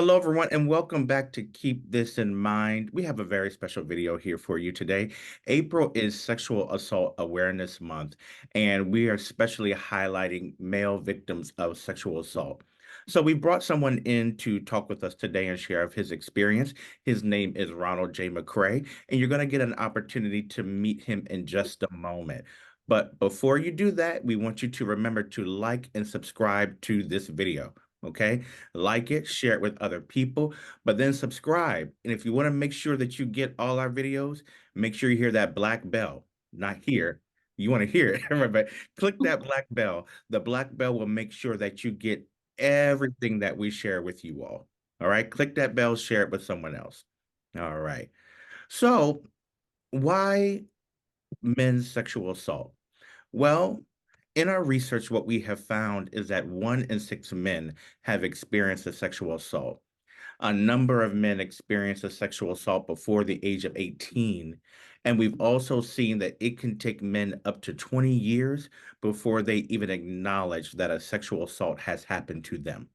Hello, everyone, and welcome back to Keep This in Mind. We have a very special video here for you today. April is Sexual Assault Awareness Month, and we are especially highlighting male victims of sexual assault. So we brought someone in to talk with us today and share of his experience. His name is Ronald J. McCray, and you're going to get an opportunity to meet him in just a moment. But before you do that, we want you to remember to like and subscribe to this video. Okay, like it, share it with other people, but then subscribe. And if you want to make sure that you get all our videos, make sure you hear that black bell, not here. You want to hear it, but click that black bell. The black bell will make sure that you get everything that we share with you all. All right, click that bell, share it with someone else. All right. So, why men's sexual assault? Well, in our research, what we have found is that 1 in 6 men have experienced a sexual assault. A number of men experience a sexual assault before the age of 18. And we've also seen that it can take men up to 20 years before they even acknowledge that a sexual assault has happened to them.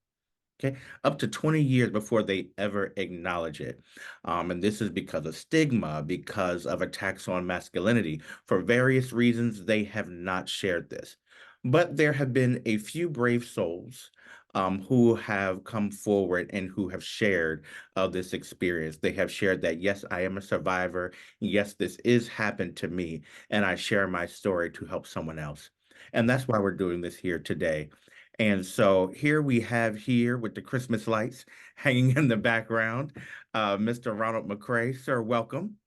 Okay, up to 20 years before they ever acknowledge it. And this is because of stigma, because of attacks on masculinity. For various reasons, they have not shared this. But there have been a few brave souls who have come forward and who have shared this experience. They have shared that, yes, I am a survivor. Yes, this is happened to me. And I share my story to help someone else. And that's why we're doing this here today. And so here we have here with the Christmas lights hanging in the background, Mr. Ronald McCray. Sir, welcome.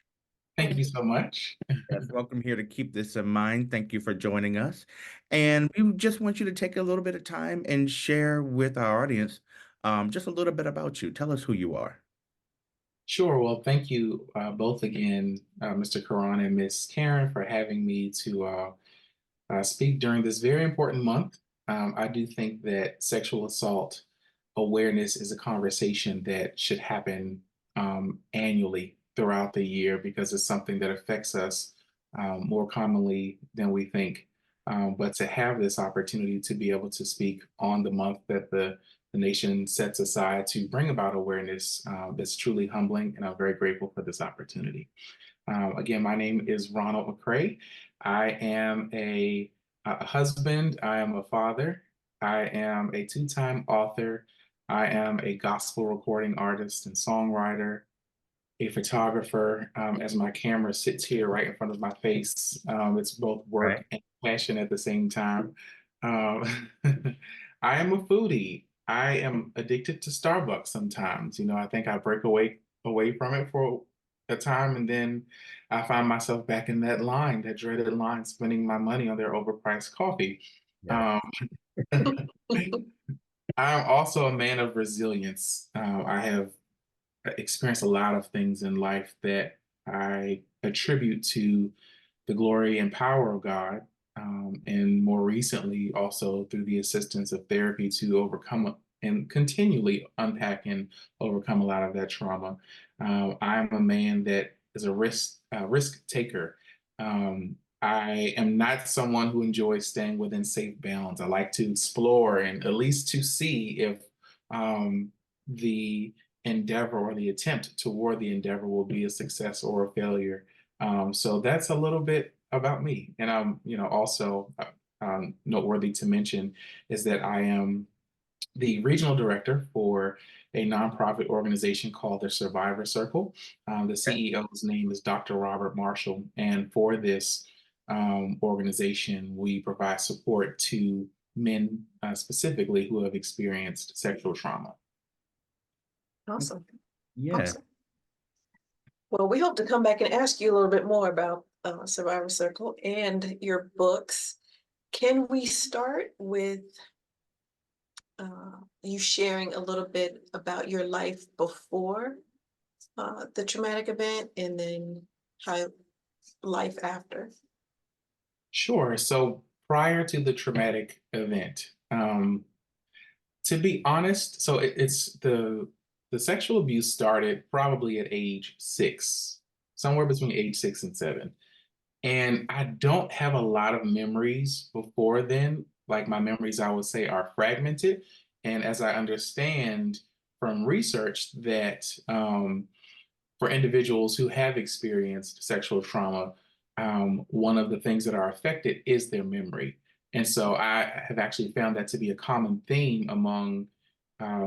Thank you so much. Yes, welcome here to Keep This in Mind. Thank you for joining us. And we just want you to take a little bit of time and share with our audience just a little bit about you. Tell us who you are. Sure. Well, thank you both again, Mr. Karan and Miss Karen, for having me to speak during this very important month. I do think that sexual assault awareness is a conversation that should happen annually throughout the year because it's something that affects us more commonly than we think. But to have this opportunity to be able to speak on the month that the nation sets aside to bring about awareness is truly humbling, and I'm very grateful for this opportunity. Again, my name is Ronald McCray. I am a husband, I am a father, I am a two-time author, I am a gospel recording artist and songwriter, a photographer. As my camera sits here right in front of my face, it's both Right. work and passion at the same time. Um, I am a foodie. I am addicted to Starbucks sometimes. I think I break away from it for a time, and then I find myself back in that line, that dreaded line, spending my money on their overpriced coffee. Yes. Um, I'm also a man of resilience. I have experienced a lot of things in life that I attribute to the glory and power of God. And more recently, also through the assistance of therapy to overcome and continually unpack and overcome a lot of that trauma. I'm a man that is a risk taker. I am not someone who enjoys staying within safe bounds. I like to explore and at least to see if the endeavor or the attempt toward the endeavor will be a success or a failure. So that's a little bit about me. And also noteworthy to mention is that I am the regional director for a nonprofit organization called the Survivor Circle. The Okay. CEO's name is Dr. Robert Marshall. And for this organization, we provide support to men specifically who have experienced sexual trauma. Awesome. Yeah. Awesome. Well, we hope to come back and ask you a little bit more about Survivor Circle and your books. Can we start with you sharing a little bit about your life before the traumatic event and then how life after? Sure. So prior to the traumatic event, to be honest, so it's the sexual abuse started probably at age 6, somewhere between age 6 and 7. And I don't have a lot of memories before then. Like my memories, I would say, are fragmented. And as I understand, from research that for individuals who have experienced sexual trauma, one of the things that are affected is their memory. And so I have actually found that to be a common theme among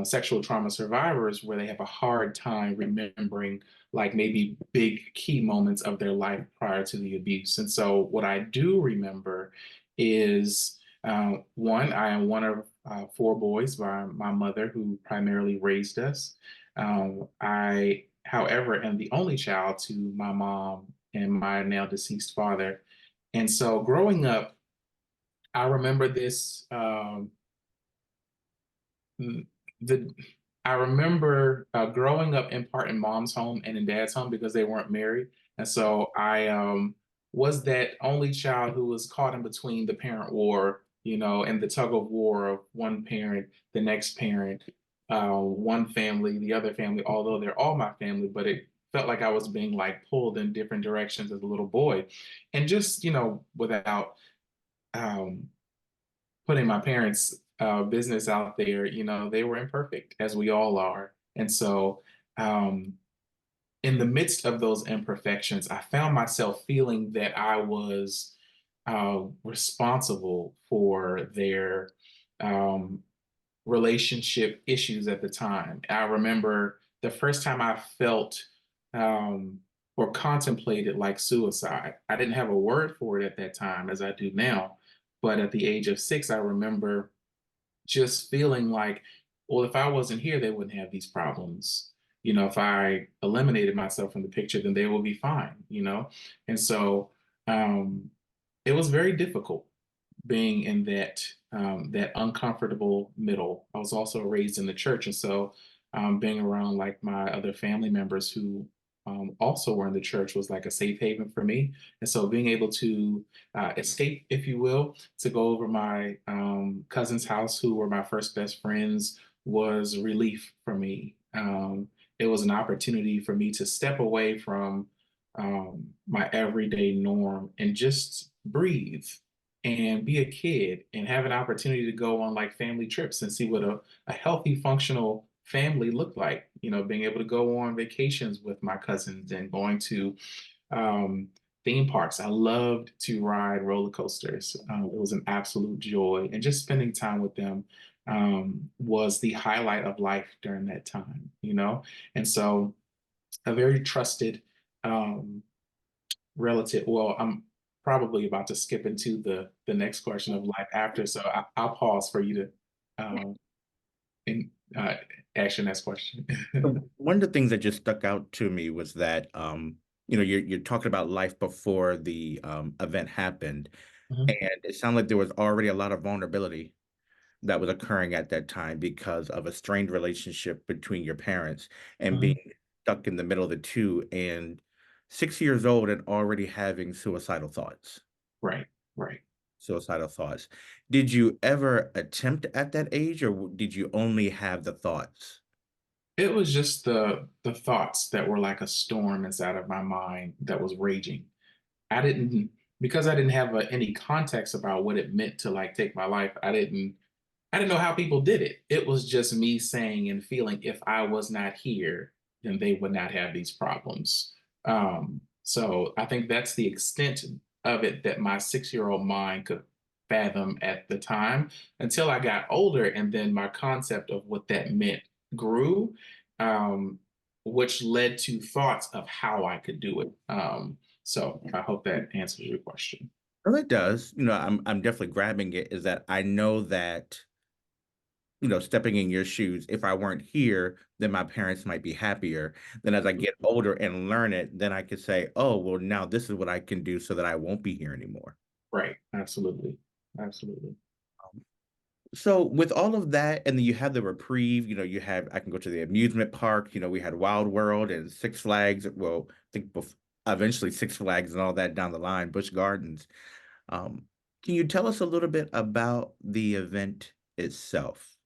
sexual trauma survivors, where they have a hard time remembering, like, maybe big key moments of their life prior to the abuse. And so what I do remember is, one, I am one of four boys by my mother, who primarily raised us. I, however, am the only child to my mom and my now deceased father. And so growing up, I remember this. The I remember growing up in part in mom's home and in dad's home because they weren't married, and so I was that only child who was caught in between the parent war, and the tug of war of one parent, the next parent, one family, the other family. Although they're all my family, but it felt like I was being like pulled in different directions as a little boy, and just without um, putting my parents' business out there, they were imperfect, as we all are. And so, um, in the midst of those imperfections, I found myself feeling that I was responsible for their um, relationship issues at the time. I remember the first time I felt or contemplated like suicide. I didn't have a word for it at that time as I do now. But at the age of 6, I remember just feeling like, well, if I wasn't here, they wouldn't have these problems. If I eliminated myself from the picture, then they will be fine. And so um, it was very difficult being in that uncomfortable middle. I was also raised in the church, and so being around like my other family members who also were in the church was like a safe haven for me. And so being able to escape, if you will, to go over my cousin's house, who were my first best friends, was relief for me. It was an opportunity for me to step away from my everyday norm and just breathe and be a kid and have an opportunity to go on like family trips and see what a healthy, functional family looked like. Being able to go on vacations with my cousins and going to um, theme parks. I loved to ride roller coasters. It was an absolute joy. And just spending time with them was the highlight of life during that time. And so a very trusted um, relative. Well, I'm probably about to skip into the next question of life after, so I'll pause for you to um, and, ask your next question. So one of the things that just stuck out to me was that you're talking about life before the event happened, Mhm. and it sounded like there was already a lot of vulnerability that was occurring at that time because of a strained relationship between your parents and being Mhm. stuck in the middle of the two, and 6 years old and already having Right, right. suicidal thoughts. Did you ever attempt at that age, or did you only have the thoughts? It was just the thoughts that were like a storm inside of my mind that was raging. I didn't Because I didn't have any context about what it meant to like take my life. I didn't know how people did it. It was just me saying and feeling, if I was not here, then they would not have these problems. So I think that's the extent of it that my 6-year-old mind could fathom at the time, until I got older, and then my concept of what that meant grew, um, which led to thoughts of how I could do it. So I hope that answers your question. Well, it does. I'm definitely grabbing it. Is that I know that stepping in your shoes, if I weren't here, then my parents might be happier. Then as I get older and learn it, then I could say, oh, well, now this is what I can do so that I won't be here anymore. Right. Absolutely. Absolutely. Um, So with all of that, and then you have the reprieve, I can go to the amusement park, we had Wild World and Six Flags. Well, I think eventually Six Flags and all that down the line, Busch Gardens. Um, can you tell us a little bit about the event itself?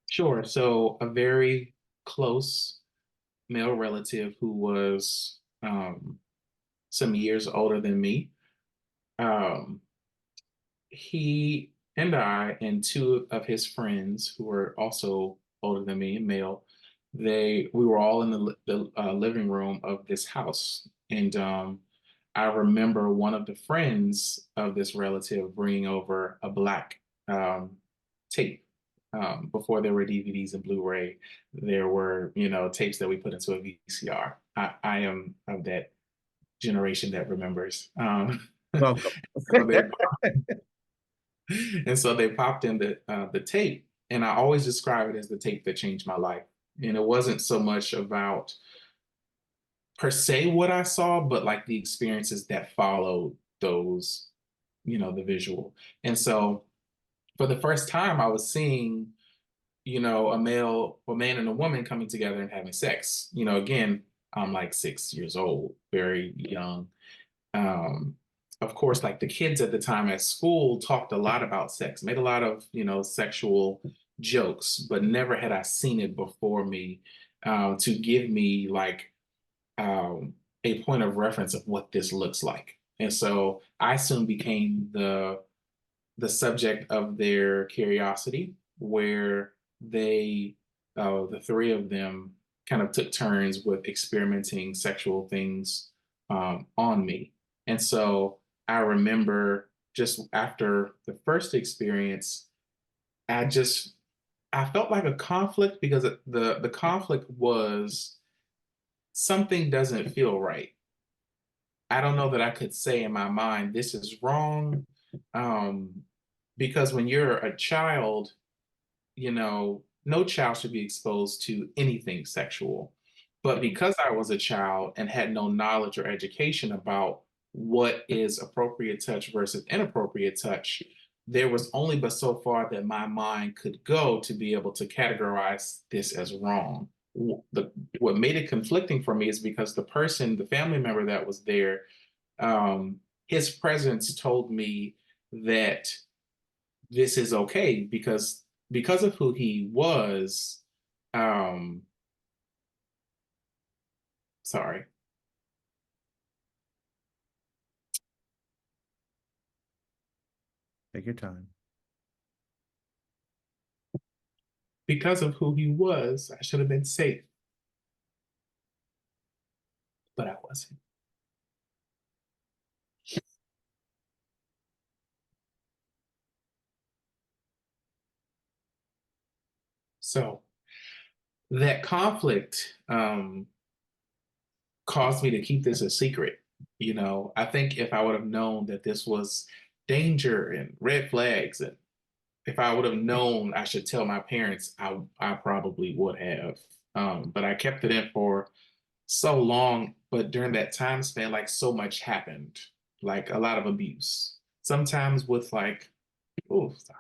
Sure. So a very close male relative who was some years older than me, um, he and I and two of his friends who were also older than me, male. We were all in the living room of this house, and I remember one of the friends of this relative bringing over a black tape. Before there were DVDs and Blu-ray, there were, tapes that we put into a VCR. I am of that generation that remembers. Welcome. So they and so they popped in the tape, and I always describe it as the tape that changed my life. And it wasn't so much about per se what I saw, but like the experiences that followed those, the visual. And so for the first time, I was seeing, a man and a woman coming together and having sex. Again, I'm like 6 years old, very young. Um, of course, like the kids at the time at school talked a lot about sex, made a lot of, sexual jokes, but never had I seen it before me to give me like a point of reference of what this looks like. And so I soon became the subject of their curiosity, where the three of them, kind of took turns with experimenting sexual things on me. And so I remember just after the first experience, I just I felt like a conflict, because the conflict was something doesn't feel right. I don't know that I could say in my mind this is wrong, um, because when you're a child, no child should be exposed to anything sexual. But because I was a child and had no knowledge or education about what is appropriate touch versus inappropriate touch, there was only but so far that my mind could go to be able to categorize this as wrong. What made it conflicting for me is because the family member that was there, his presence told me that this is okay, because of who he was. Um, sorry, Take your time. because of who he was, I should have been safe, but I wasn't. So that conflict caused me to keep this a secret. I think if I would have known that this was danger and red flags, and if I would have known I should tell my parents, I probably would have. But I kept it in for so long. But during that time span, like so much happened, like a lot of abuse. Sometimes with like, oh, sorry.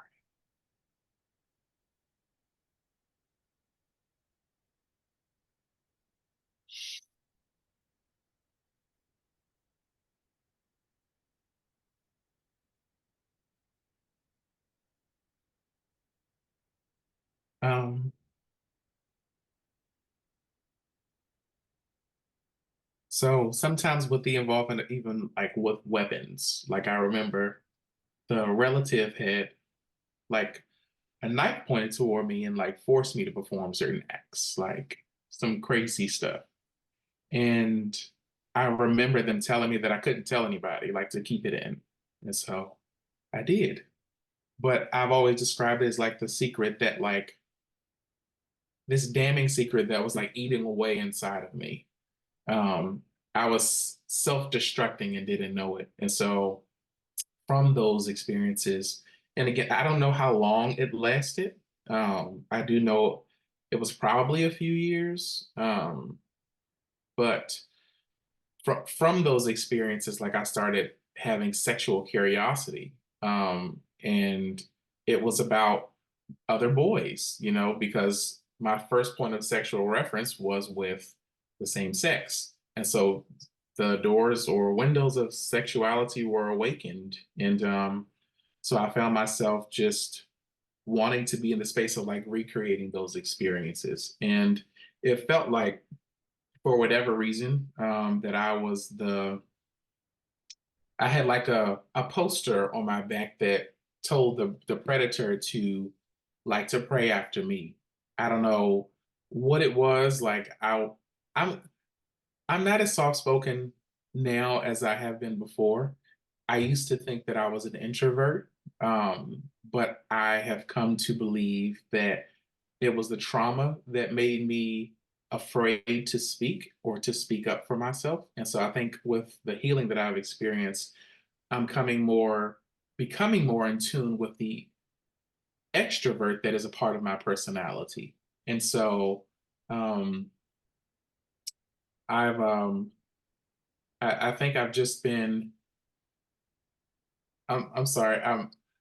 Um, so sometimes with the involvement of even like with weapons, like I remember the relative had like a knife pointed toward me and like forced me to perform certain acts, like some crazy stuff. And I remember them telling me that I couldn't tell anybody, like to keep it in. And so I did. But I've always described it as like the secret that like this damning secret that was like eating away inside of me. Um, I was self-destructing and didn't know it. And so from those experiences, and again, I don't know how long it lasted. I do know it was probably a few years. But from those experiences, like I started having sexual curiosity. And it was about other boys, because my first point of sexual reference was with the same sex. And so the doors or windows of sexuality were awakened. And so I found myself just wanting to be in the space of like recreating those experiences. And it felt like, for whatever reason, that I had like a poster on my back that told the predator to like to pray after me. I don't know what it was. Like I'm I'm not as soft spoken now as I have been before. I used to think that I was an introvert, but I have come to believe that it was the trauma that made me afraid to speak or to speak up for myself. And so I think with the healing that I've experienced, I'm becoming more in tune with the extrovert that is a part of my personality. And so um, I've I think I've just been I'm sorry.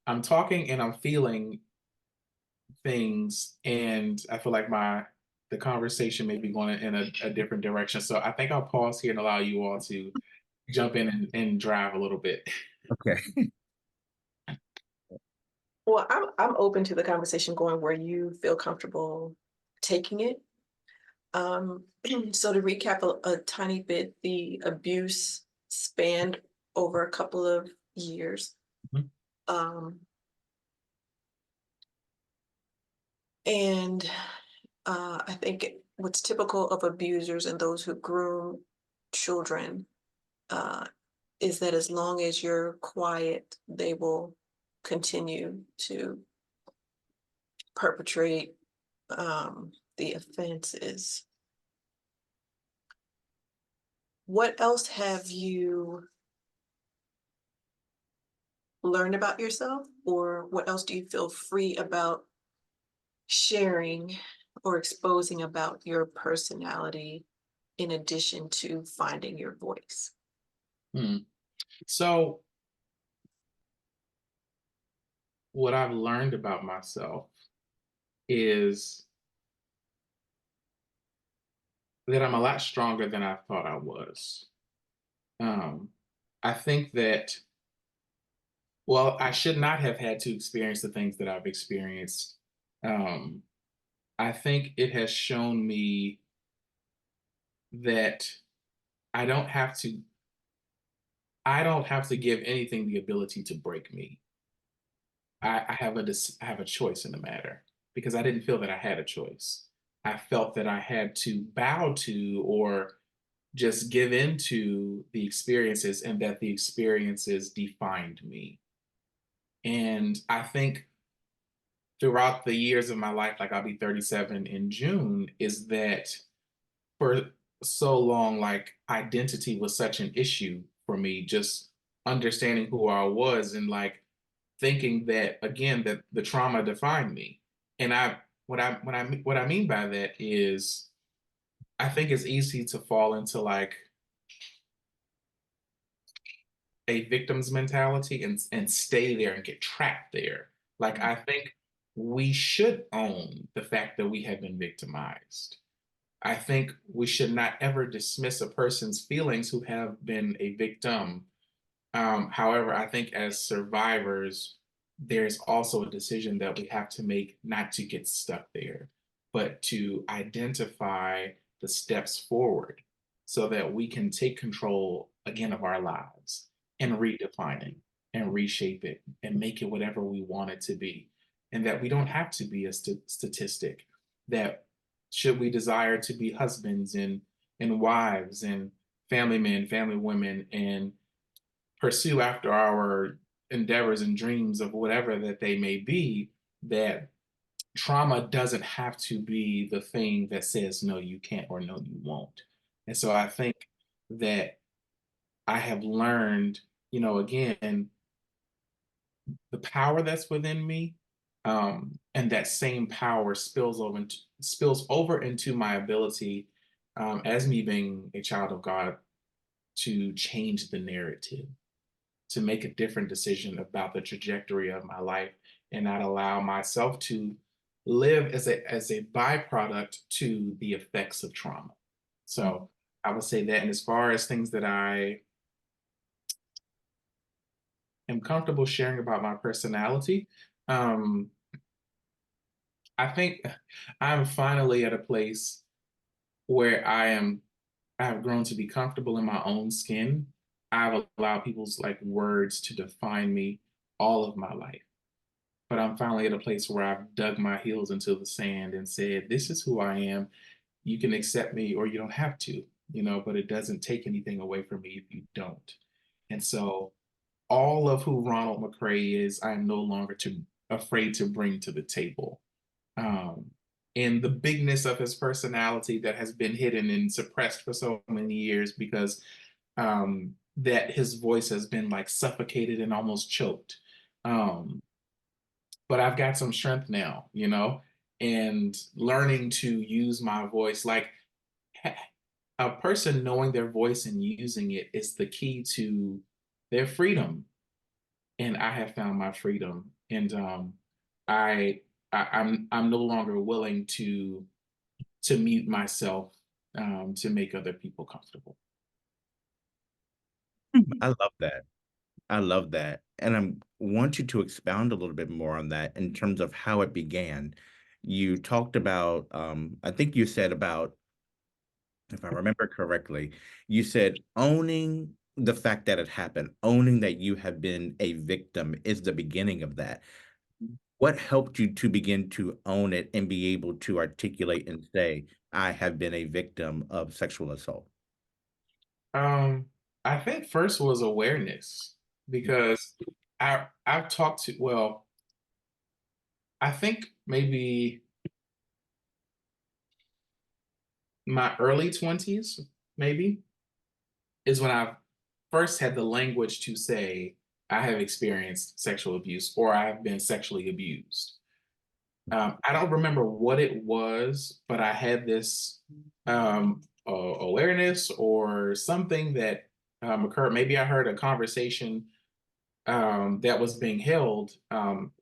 I'm talking and I'm feeling things, and I feel like the conversation may be going in a different direction. So I think I'll pause here and allow you all to jump in and drive a little bit. Okay. Well, I'm open to the conversation going where you feel comfortable taking it. Um, so to recap a tiny bit, the abuse spanned over a couple of years. Mhm. Um, and I think what's typical of abusers and those who groom children uh, is that as long as you're quiet, they will continue to perpetrate the offenses. What else have you learned about yourself, or what else do you feel free about sharing or exposing about your personality in addition to finding your voice? Hmm. So what I've learned about myself is that I'm a lot stronger than I thought I was. Um, I think that, well, I should not have had to experience the things that I've experienced. Um, I think it has shown me that I don't have to I don't have to give anything the ability to break me. I have a choice in the matter because I didn't feel that I had a choice. I felt that I had to bow to or just give in to the experiences and that the experiences defined me. And I think throughout the years of my life, like I'll be 37 in June, is that for so long, like identity was such an issue for me, just understanding who I was and like thinking that again that the trauma defined me. And what I mean by that is I think it's easy to fall into like a victim's mentality and stay there and get trapped there. Like I think we should own the fact that we have been victimized. I think we should not ever dismiss a person's feelings who have been a victim. However, I think as survivors, there's also a decision that we have to make not to get stuck there, but to identify the steps forward so that we can take control again of our lives and redefine it and reshape it and make it whatever we want it to be. And that we don't have to be a statistic, that should we desire to be husbands and wives and family men, family women, and pursue after our endeavors and dreams of whatever that they may be, that trauma doesn't have to be the thing that says no you can't or no you won't. And so I think that I have learned, again, the power that's within me, and that same power spills over into my ability, as me being a child of God, to change the narrative, to make a different decision about the trajectory of my life and not allow myself to live as a byproduct to the effects of trauma. So I would say that. And as far as things that I am comfortable sharing about my personality, um, I think I'm finally at a place where I have grown to be comfortable in my own skin. I've allowed people's like words to define me all of my life. but I'm finally at a place where I've dug my heels into the sand and said, this is who I am. You can accept me or you don't have to, but it doesn't take anything away from me if you don't. And so all of who Ronald McCray is, I'm no longer afraid to bring to the table. Um, and the bigness of his personality that has been hidden and suppressed for so many years because that his voice has been like suffocated and almost choked. Um, but I've got some strength now, and learning to use my voice. Like a person knowing their voice and using it is the key to their freedom. And I have found my freedom, and I, I'm no longer willing to mute myself to make other people comfortable. I love that. I love that. And I want you to expound a little bit more on that in terms of how it began. You talked about, I think you said about, if I remember correctly, you said owning the fact that it happened, owning that you have been a victim is the beginning of that. What helped you to begin to own it and be able to articulate and say, I have been a victim of sexual assault? Um, I think first was awareness because I've talked to I think maybe my early 20s, maybe, is when I first had the language to say I have experienced sexual abuse or I have been sexually abused. I don't remember what it was, but I had this awareness or something that occurred. Maybe I heard a conversation that was being held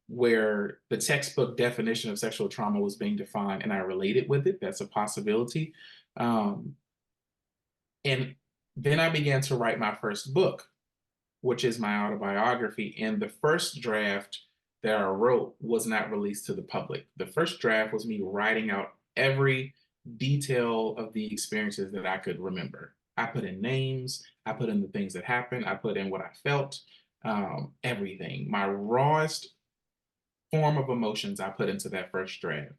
where the textbook definition of sexual trauma was being defined, and I related with it. That's a possibility. Um, and then I began to write my first book, which is my autobiography. And the first draft that I wrote was not released to the public. The first draft was me writing out every detail of the experiences that I could remember. I put in names, I put in the things that happened, I put in what I felt, everything. My rawest form of emotions I put into that first draft.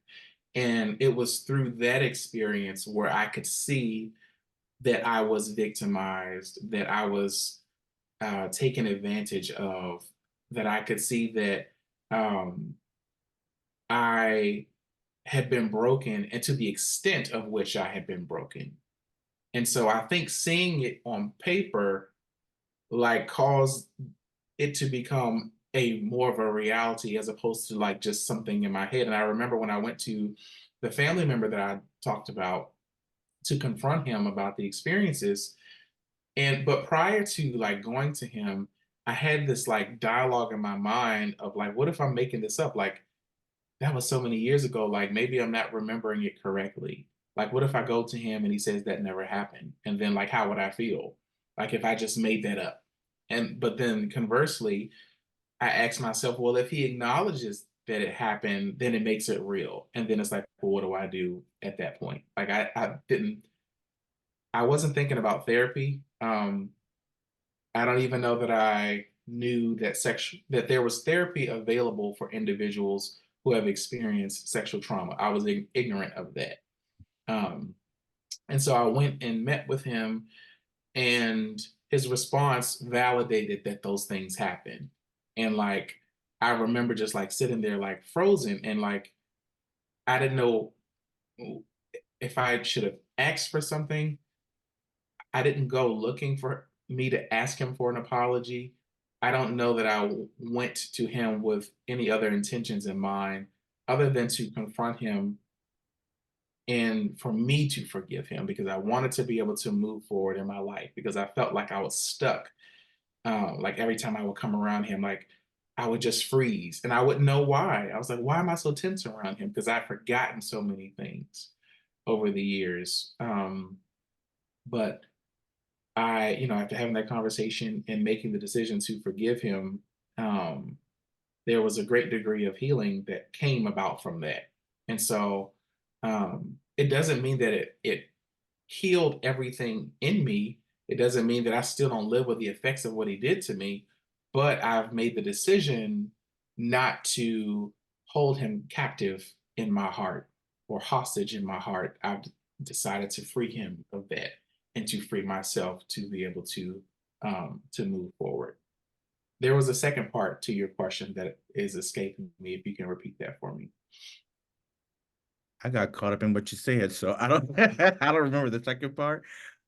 And it was through that experience where I could see that I was victimized, that I was taken advantage of, that I could see that um, I had been broken and to the extent of which I had been broken. And so I think seeing it on paper like caused it to become a more of a reality as opposed to like just something in my head. And I remember when I went to the family member that I talked about to confront him about the experiences, but prior to like going to him, I had this like dialogue in my mind of like, what if I'm making this up? Like that was so many years ago. Like maybe I'm not remembering it correctly. Like what if I go to him and he says that never happened? And then like how would I feel? Like if I just made that up. And but then conversely, I asked myself, well, if he acknowledges that it happened, then it makes it real. And then it's like, well, what do I do at that point? Like I wasn't thinking about therapy. I don't even know that I knew that there was therapy available for individuals who have experienced sexual trauma. I was ignorant of that. Um, and so I went and met with him, and his response validated that those things happen. And like I remember just like sitting there like frozen and like I didn't know if I should have asked for something. I didn't go looking for me to ask him for an apology. I don't know that I went to him with any other intentions in mind other than to confront him and for me to forgive him because I wanted to be able to move forward in my life because I felt like I was stuck. Like every time I would come around him, like I would just freeze and I wouldn't know why. I was like, why am I so tense around him? Because I've forgotten so many things over the years. But after having that conversation and making the decision to forgive him, um, there was a great degree of healing that came about from that. And so it doesn't mean that it healed everything in me. It doesn't mean that I still don't live with the effects of what he did to me, but I've made the decision not to hold him captive in my heart or hostage in my heart. I've decided to free him of that and to free myself to be able to move forward. There was a second part to your question that is escaping me. If you can repeat that for me. I got caught up in what you said, so I don't I don't remember the second part.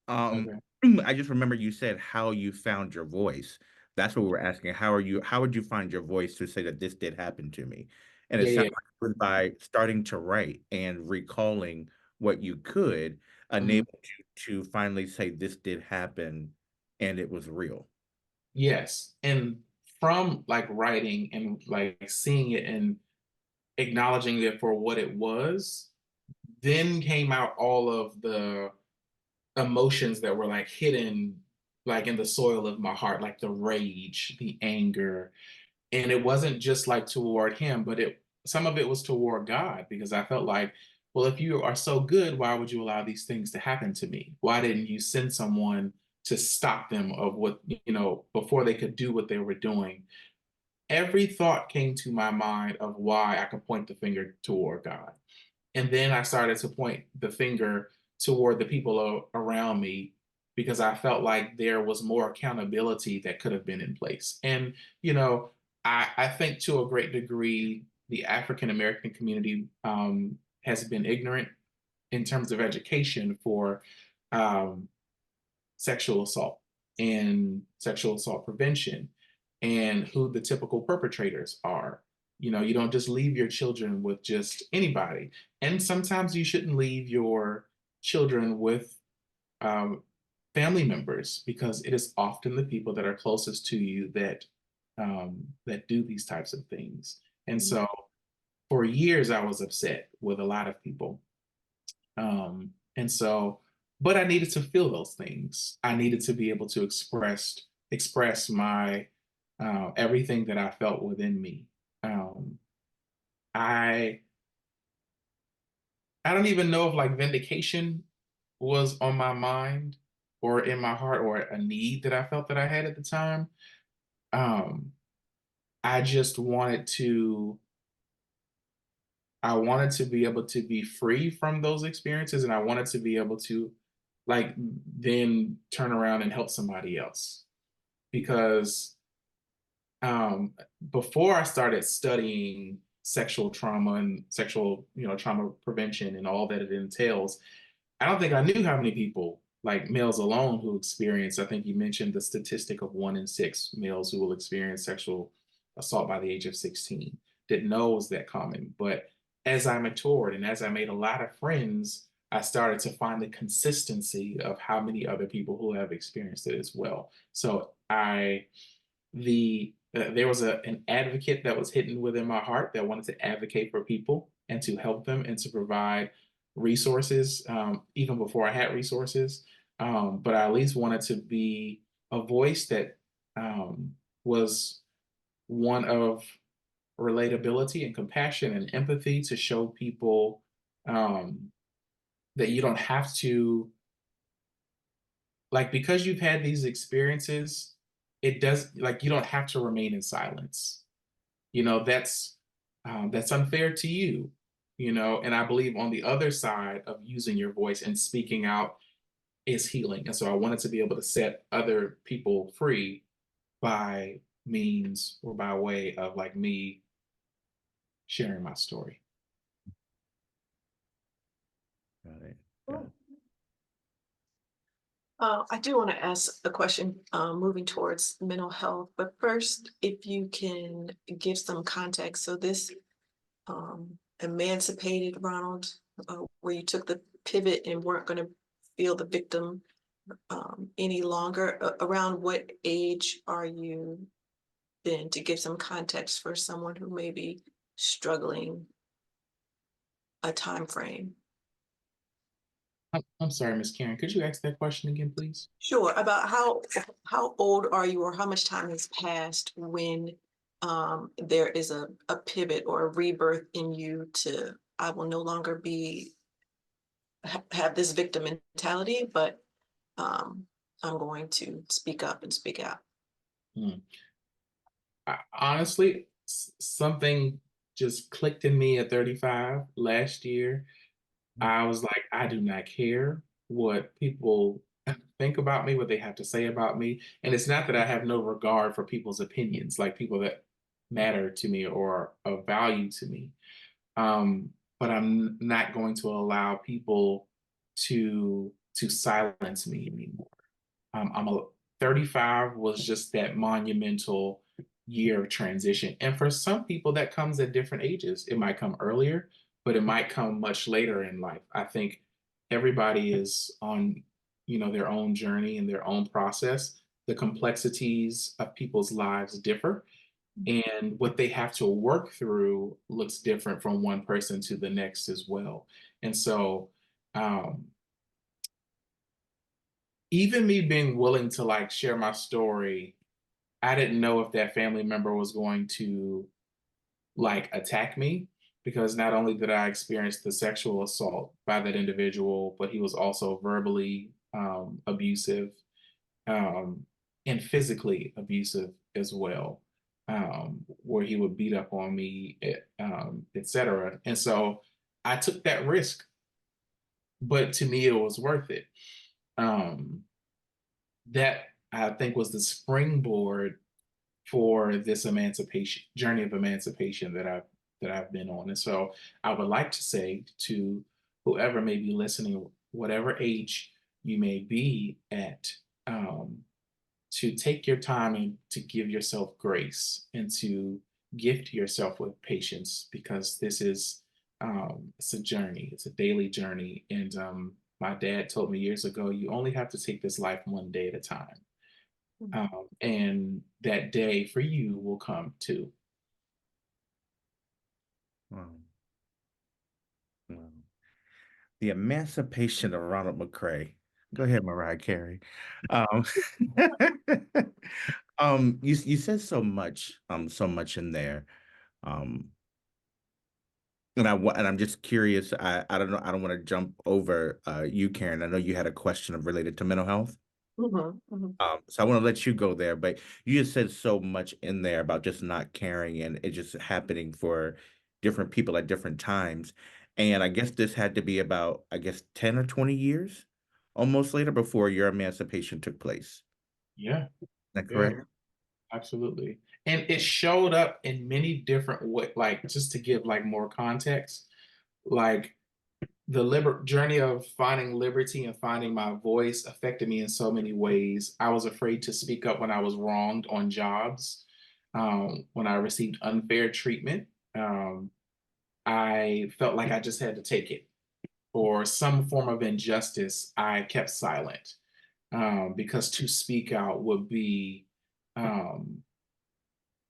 Um, Okay. I just remember you said how you found your voice. That's what we're asking. How would you find your voice to say that this did happen to me? And it Yeah, sounds yeah. like it was by starting to write and recalling what you could Mhm. enable you to finally say this did happen and it was real. Yes. And from like writing and like seeing it and acknowledging it for what it was, then came out all of the emotions that were like hidden like in the soil of my heart, like the rage, the anger. And it wasn't just like toward him, but it some of it was toward God, because I felt like, well, if you are so good, why would you allow these things to happen to me? Why didn't you send someone to stop them of what, before they could do what they were doing? Every thought came to my mind of why I could point the finger toward God. And then I started to point the finger toward the people around me, because I felt like there was more accountability that could have been in place. And, you know, I think to a great degree, the African American community has been ignorant in terms of education for um, sexual assault and sexual assault prevention and who the typical perpetrators are. You don't just leave your children with just anybody. And sometimes you shouldn't leave your children with um, family members, because it is often the people that are closest to you that do these types of things. And Mhm. so for years, I was upset with a lot of people. And so, but I needed to feel those things. I needed to be able to express my everything that I felt within me. Um, I I don't even know if like vindication was on my mind or in my heart or a need that I felt that I had at the time. Um, I just wanted to be able to be free from those experiences, and I wanted to be able to like then turn around and help somebody else, because um before I started studying sexual trauma and sexual trauma prevention and all that it entails, I don't think I knew how many people, like males alone, who experience. I think you mentioned the statistic of 1 in 6 males who will experience sexual assault by the age of 16. Didn't know it was that common. But as I matured and as I made a lot of friends, I started to find the consistency of how many other people who have experienced it as well. So there was an advocate that was hidden within my heart that wanted to advocate for people and to help them and to provide resources, even before I had resources. But I at least wanted to be a voice that was one of relatability and compassion and empathy, to show people um, that you don't have to, like, because you've had these experiences, it does, like, you don't have to remain in silence. That's unfair to you. And I believe on the other side of using your voice and speaking out is healing. And so I wanted to be able to set other people free by means or by way of like me sharing my story. Got it. Got Cool. it. I do want to ask a question moving towards mental health, but first, if you can give some context. So this emancipated Ronald, where you took the pivot and weren't going to feel the victim any longer. Around what age are you then, to give some context for someone who may be struggling, a time frame? I'm sorry, Miss Karen. Could you ask that question again, please? Sure. About how old are you, or how much time has passed when there is a pivot or a rebirth in you to, I will no longer be have this victim mentality, but I'm going to speak up and speak out. Hmm. Honestly, something just clicked in me at 35 last year. I was like, I do not care what people think about me, what they have to say about me. And it's not that I have no regard for people's opinions, like people that matter to me or of value to me. But I'm not going to allow people to silence me anymore. I'm a 35 was just that monumental year of transition. And for some people, that comes at different ages. It might come earlier, but it might come much later in life. I think everybody is on, their own journey and their own process. The complexities of people's lives differ, and what they have to work through looks different from one person to the next as well. And so, um, even me being willing to like share my story, I didn't know if that family member was going to like attack me, because not only did I experience the sexual assault by that individual, but he was also verbally abusive, um, and physically abusive as well, where he would beat up on me, etc. And so I took that risk, but to me, it was worth it. Um, that I think was the springboard for this emancipation journey of emancipation that I've been on. And so I would like to say to whoever may be listening, whatever age you may be at, to take your time and to give yourself grace and to gift yourself with patience, because this is it's a journey, it's a daily journey. And my dad told me years ago, you only have to take this life one day at a time. And that day for you will come too. Wow. Wow. The Emancipation of Ronald McCray. Go ahead, Mariah Carey. Um, you said so much in there. Um, and I'm just curious. I don't know. I don't want to jump over you, Karen. I know you had a question related to mental health. Mhm, mhm. So I want to let you go there, but you just said so much in there about just not caring and it just happening for different people at different times. And I guess this had to be about, I guess, 10 or 20 years almost later before your emancipation took place. Yeah, Is that yeah, correct? absolutely. And it showed up in many different ways, like just to give like more context, like the journey of finding liberty and finding my voice affected me in so many ways. I was afraid to speak up when I was wronged on jobs, when I received unfair treatment. I felt like I just had to take it. Or some form of injustice, I kept silent, because to speak out would be, um,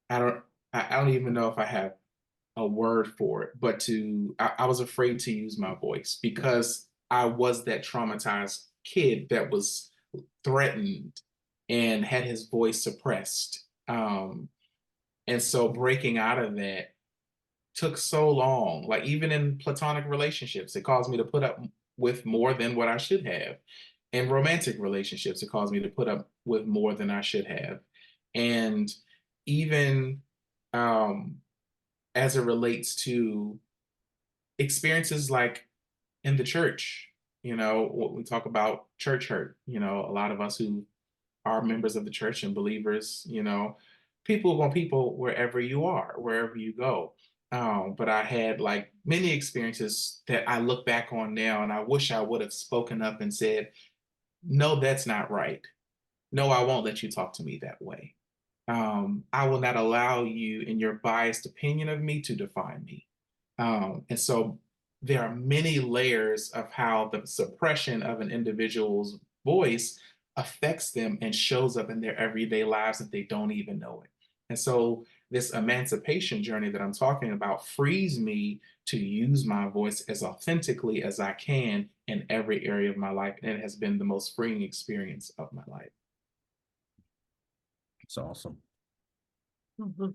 I don't, I don't even know if I have a word for it, but I was afraid to use my voice because I was that traumatized kid that was threatened and had his voice suppressed. And so breaking out of that took so long. Like even in platonic relationships, it caused me to put up with more than what I should have. In romantic relationships, it caused me to put up with more than I should have. And even um, as it relates to experiences like in the church, what we talk about church hurt, a lot of us who are members of the church and believers, people are going people wherever you are, wherever you go. But I had like many experiences that I look back on now and I wish I would have spoken up and said, no, that's not right. No, I won't let you talk to me that way. I will not allow you and your biased opinion of me to define me. And so there are many layers of how the suppression of an individual's voice affects them and shows up in their everyday lives that they don't even know it. And so this emancipation journey that I'm talking about frees me to use my voice as authentically as I can in every area of my life. And it has been the most freeing experience of my life. It's awesome. Mhm.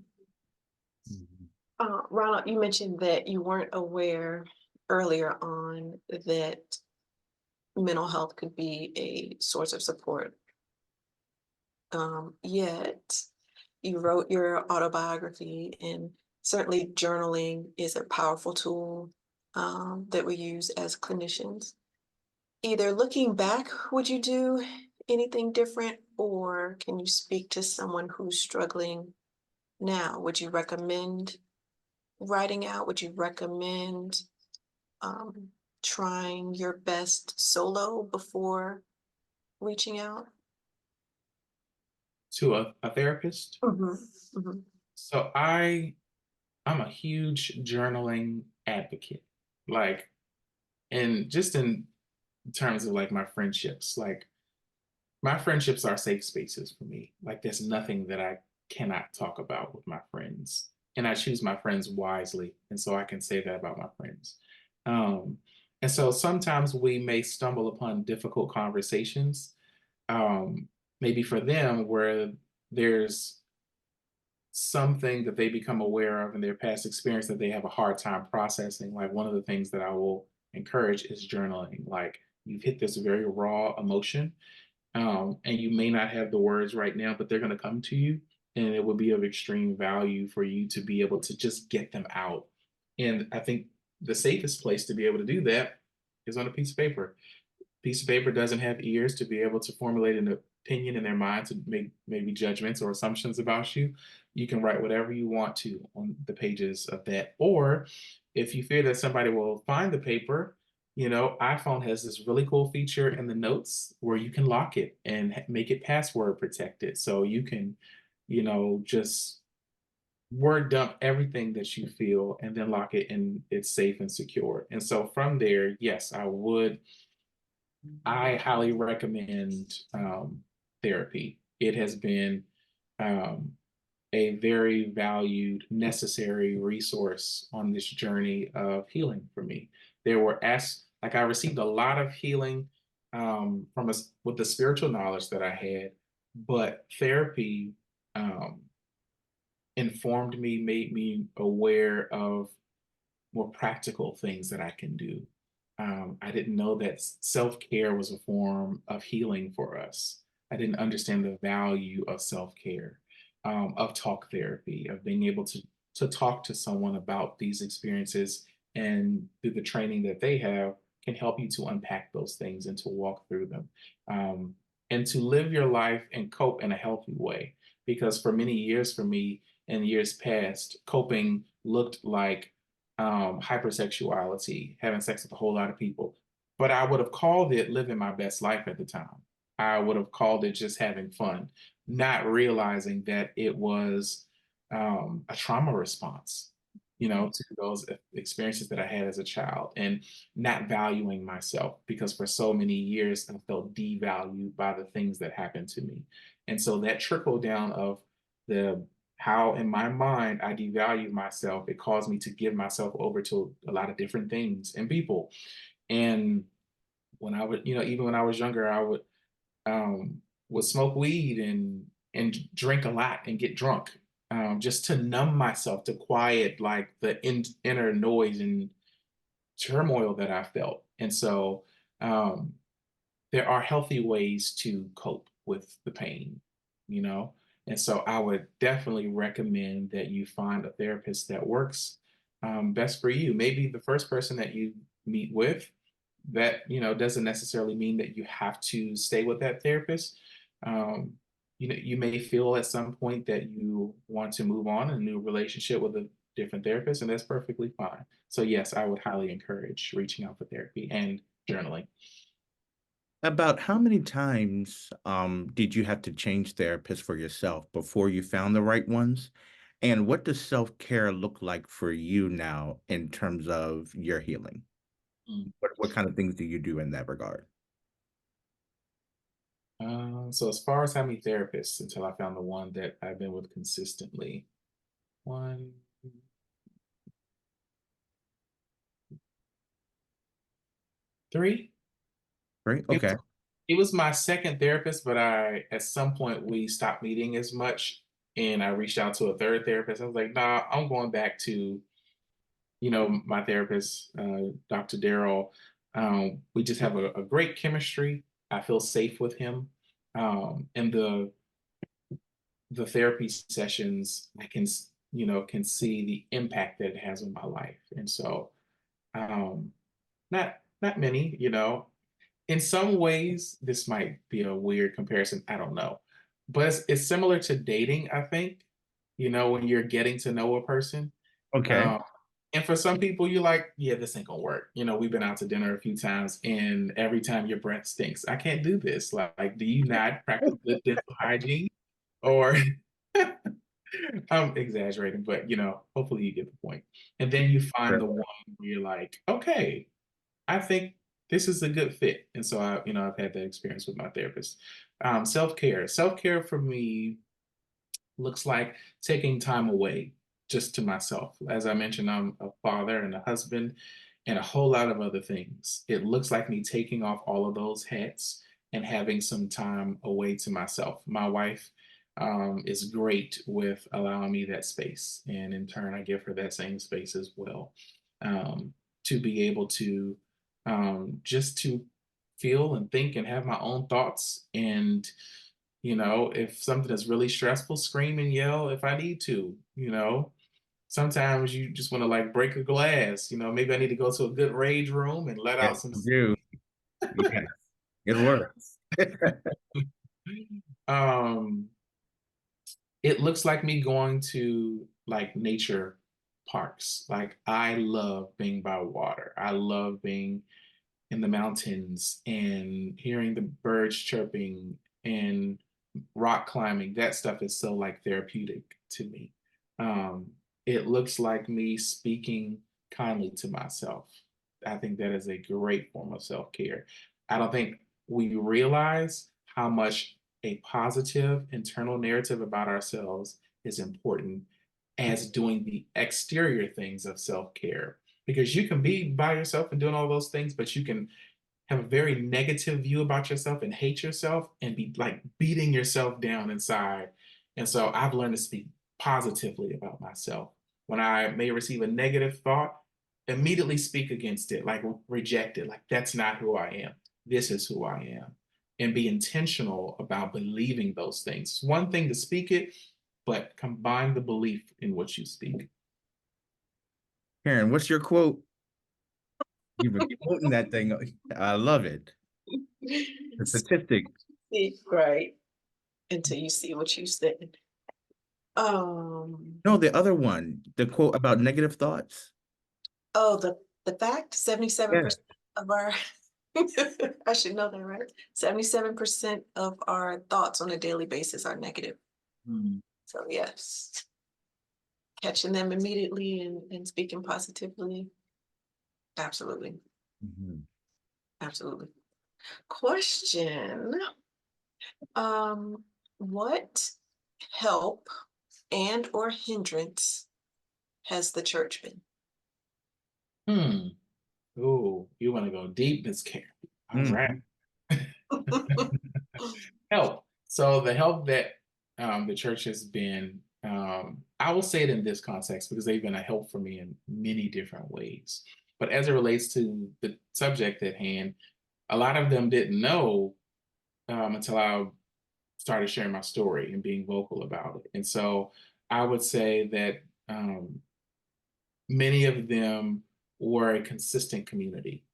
Mhm. Ronald, you mentioned that you weren't aware earlier on that mental health could be a source of support. Yet you wrote your autobiography, and certainly journaling is a powerful tool that we use as clinicians. Either looking back, would you do anything different, or can you speak to someone who's struggling now? Would you recommend writing out? Would you recommend um, trying your best solo before reaching out? To a therapist. Hmm. Hmm. So I'm a huge journaling advocate. Like, and just in terms of like my friendships, like my friendships are safe spaces for me. Like there's nothing that I cannot talk about with my friends. And I choose my friends wisely. And so I can say that about my friends. Um, and so sometimes we may stumble upon difficult conversations, um, maybe for them where there's something that they become aware of in their past experience that they have a hard time processing. Like one of the things that I will encourage is journaling. Like you've hit this very raw emotion, and you may not have the words right now, but they're going to come to you, and it would be of extreme value for you to be able to just get them out. And I think the safest place to be able to do that is on a piece of paper. Piece of paper doesn't have ears to be able to formulate an opinion in their mind to make maybe judgments or assumptions about you. You can write whatever you want to on the pages of that. Or if you fear that somebody will find the paper, iPhone has this really cool feature in the notes where you can lock it and make it password protected. So you can, just word dump everything that you feel and then lock it and it's safe and secure. And so from there, yes, I highly recommend therapy. It has been um, a very valued, necessary resource on this journey of healing for me. There were like I received a lot of healing from us with the spiritual knowledge that I had, but therapy um, informed me, made me aware of more practical things that I can do. I didn't know that self care was a form of healing for us. I didn't understand the value of self care, of talk therapy, of being able to talk to someone about these experiences, and through the training that they have can help you to unpack those things and to walk through them, um, and to live your life and cope in a healthy way. Because for many years, for me, in years past, coping looked like hypersexuality, having sex with a whole lot of people. But I would have called it living my best life at the time. I would have called it just having fun, not realizing that it was a trauma response, to those experiences that I had as a child, and not valuing myself because for so many years I felt devalued by the things that happened to me. And so that trickle down of the how in my mind I devalued myself, it caused me to give myself over to a lot of different things and people. And when I would, even when I was younger, I would smoke weed and drink a lot and get drunk, just to numb myself, to quiet like the inner noise and turmoil that I felt. And so um, there are healthy ways to cope with the pain, you know? And so I would definitely recommend that you find a therapist that works best for you. Maybe the first person that you meet with, that, doesn't necessarily mean that you have to stay with that therapist. Um, you may feel at some point that you want to move on in a new relationship with a different therapist, and that's perfectly fine. So yes, I would highly encourage reaching out for therapy and journaling. About how many times did you have to change therapists for yourself before you found the right ones? And what does self-care look like for you now in terms of your healing? Mm. What kind of things do you do in that regard? So as far as how many therapists until I found the one that I've been with consistently, one, three. Right? It Okay. was, it was my second therapist, but at some point we stopped meeting as much, and I reached out to a third therapist. I was like, nah, I'm going back to, my therapist, Dr. Daryl. We just have a great chemistry. I feel safe with him. And the therapy sessions, I can, can see the impact that it has on my life. And so, um, not many, in some ways, this might be a weird comparison. I don't know, but it's similar to dating, I think, when you're getting to know a person. Okay. Um, and for some people, you're like, yeah, this ain't gonna work. We've been out to dinner a few times, and every time your breath stinks. I can't do this. Like, do you not practice good dental hygiene? Or I'm exaggerating, but hopefully you get the point. And then you find Sure. the one where you're like, okay, I think this is a good fit. And so I've had that experience with my therapist. Self-care. Self-care for me looks like taking time away just to myself. As I mentioned, I'm a father and a husband and a whole lot of other things. It looks like me taking off all of those hats and having some time away to myself. My wife is great with allowing me that space. And in turn, I give her that same space as well, to be able to just to feel and think and have my own thoughts. And if something is really stressful, scream and yell if I need to. Sometimes you just want to like break a glass. Maybe I need to go to a good rage room and let Yes, out some. you do. Yes, it works. Um, it looks like me going to like nature parks. Like I love being by water. I love being in the mountains and hearing the birds chirping and rock climbing. That stuff is so like therapeutic to me. Um, it looks like me speaking kindly to myself. I think that is a great form of self-care. I don't think we realize how much a positive internal narrative about ourselves is important as doing the exterior things of self-care, because you can be by yourself and doing all those things, but you can have a very negative view about yourself and hate yourself and be like beating yourself down inside. And so I've learned to speak positively about myself. When I may receive a negative thought, immediately speak against it, like reject it, like that's not who I am. This is who I am. And be intentional about believing those things. It's one thing to speak it, but combine the belief in what you speak. Karen, what's your quote? You've been quoting that thing. I love it. The statistic. Right, until you see what you said. Um, No, the other one, the quote about negative thoughts. oh, the fact, 77% Yes. of our I should know that, right? 77% of our thoughts on a daily basis are negative. Mm. So yes, catching them immediately and speaking positively. Absolutely. Mhm. Absolutely. Question. Um, what help and or hindrance has the church been? Hmm. Oh, you want to go deep, Miss Karen. All right. Mhm. Help. So the help that the church has been, I will say it in this context because they've been a help for me in many different ways. But as it relates to the subject at hand, a lot of them didn't know until I started sharing my story and being vocal about it. And so I would say that many of them were a consistent community,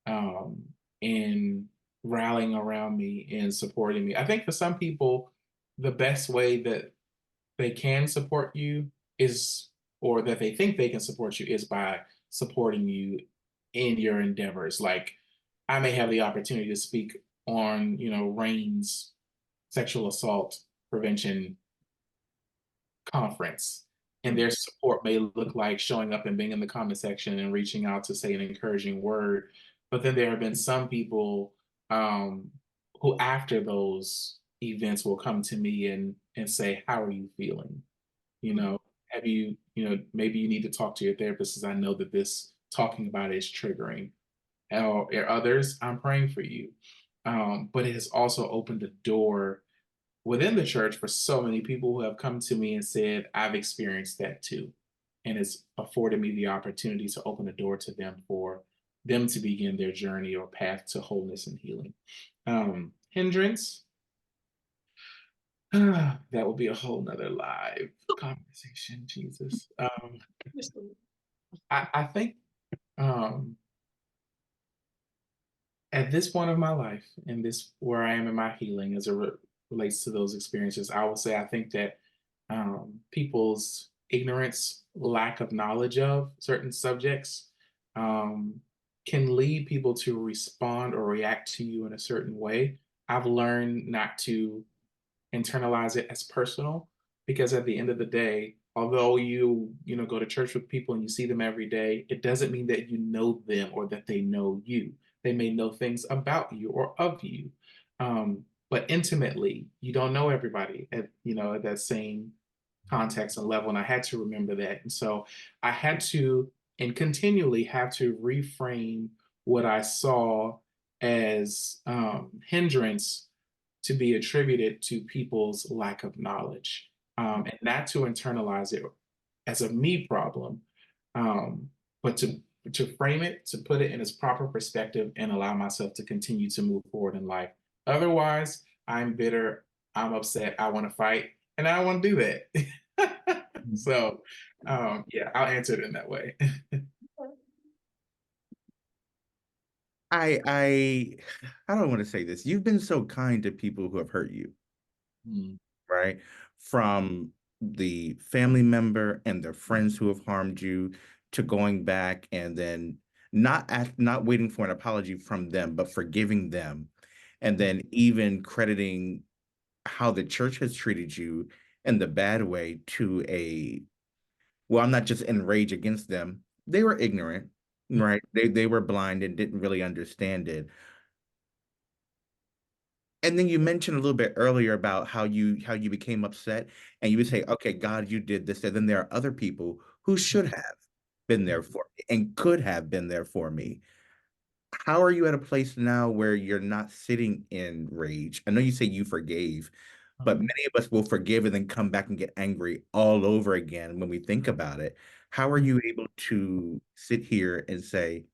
um, in rallying around me and supporting me. I think for some people, the best way that they can support you is, or that they think they can support you, is by supporting you in your endeavors. Like I may have the opportunity to speak on, RAIN's sexual assault prevention conference. And their support may look like showing up and being in the comment section and reaching out to say an encouraging word. But then there have been some people um, who, after those events, will come to me and say, "How are you feeling? Have you, maybe you need to talk to your therapist, as I know that this talking about it is triggering." Or others, "I'm praying for you." But it has also opened a door within the church for so many people who have come to me and said, "I've experienced that too." And it's afforded me the opportunity to open a door to them for them to begin their journey or path to wholeness and healing. Hindrance. That would be a whole nother live conversation, Jesus. I think um, at this point of my life, and this where I am in my healing as it relates to those experiences, I would say I think that people's ignorance, lack of knowledge of certain subjects, um, can lead people to respond or react to you in a certain way. I've learned not to internalize it as personal, because at the end of the day, although you go to church with people and you see them every day, it doesn't mean that you know them or that they know you. They may know things about you or of you, but intimately you don't know everybody at that same context and level. And I had to remember that, and so I had to and continually have to reframe what I saw as hindrance to be attributed to people's lack of knowledge, and not to internalize it as a me problem, but to frame it, to put it in its proper perspective, and allow myself to continue to move forward in life. Otherwise, I'm bitter, I'm upset, I want to fight, and I don't want to do that. So, yeah, I'll answer it in that way. I I don't want to say this. You've been so kind to people who have hurt you, Mm, right? From the family member and their friends who have harmed you to going back and then not waiting for an apology from them, but forgiving them. And then even crediting how the church has treated you in the bad way to well, I'm not just enraged against them. They were ignorant, right? They were blind and didn't really understand it. And then you mentioned a little bit earlier about how you became upset and you would say, okay, God, you did this. And then there are other people who should have been there for me and could have been there for me. How are you at a place now where you're not sitting in rage? I know you say you forgave, but mm, many of us will forgive and then come back and get angry all over again when we think about it. How are you able to sit here and say,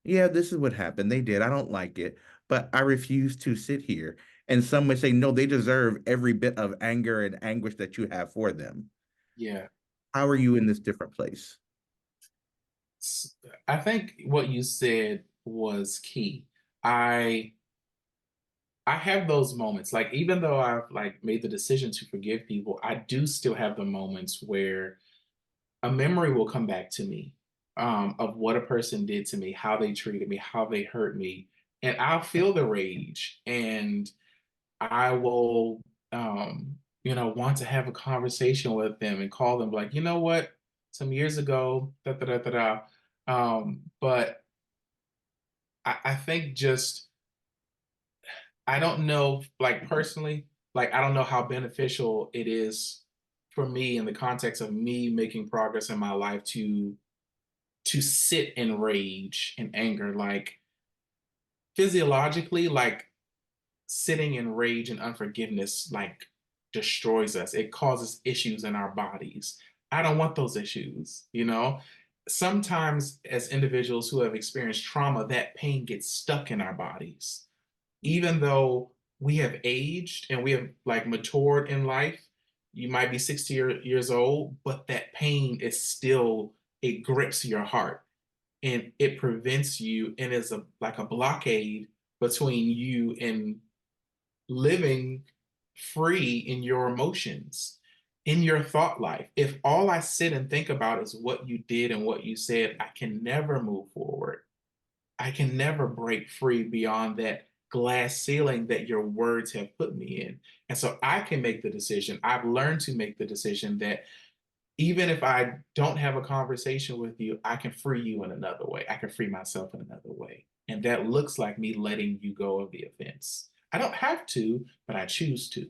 yeah, this is what happened. They did. I don't like it, but I refuse to sit here. And some would say, no, they deserve every bit of anger and anguish that you have for them. yeah. How are you in this different place? I think what you said was key. I I have those moments. Like, even though I've like made the decision to forgive people, I do still have the moments where a memory will come back to me, of what a person did to me, how they treated me, how they hurt me, and I'll feel the rage, and I will, want to have a conversation with them and call them like, you know what, some years ago, da da da da da. But I think just I don't know, like personally, like I don't know how beneficial it is for me in the context of me making progress in my life to sit in rage and anger. Like, physiologically, like sitting in rage and unforgiveness like destroys us. It causes issues in our bodies. I don't want those issues. Sometimes as individuals who have experienced trauma, that pain gets stuck in our bodies. Even though we have aged and we have like matured in life, you might be 60 years old, but that pain is still, it grips your heart and it prevents you and is like a blockade between you and living free in your emotions, in your thought life. If all I sit and think about is what you did and what you said, I can never move forward. I can never break free beyond that glass ceiling that your words have put me in. And so I can make the decision. I've learned to make the decision that even if I don't have a conversation with you, I can free you in another way. I can free myself in another way. And that looks like me letting you go of the offense. I don't have to, but I choose to.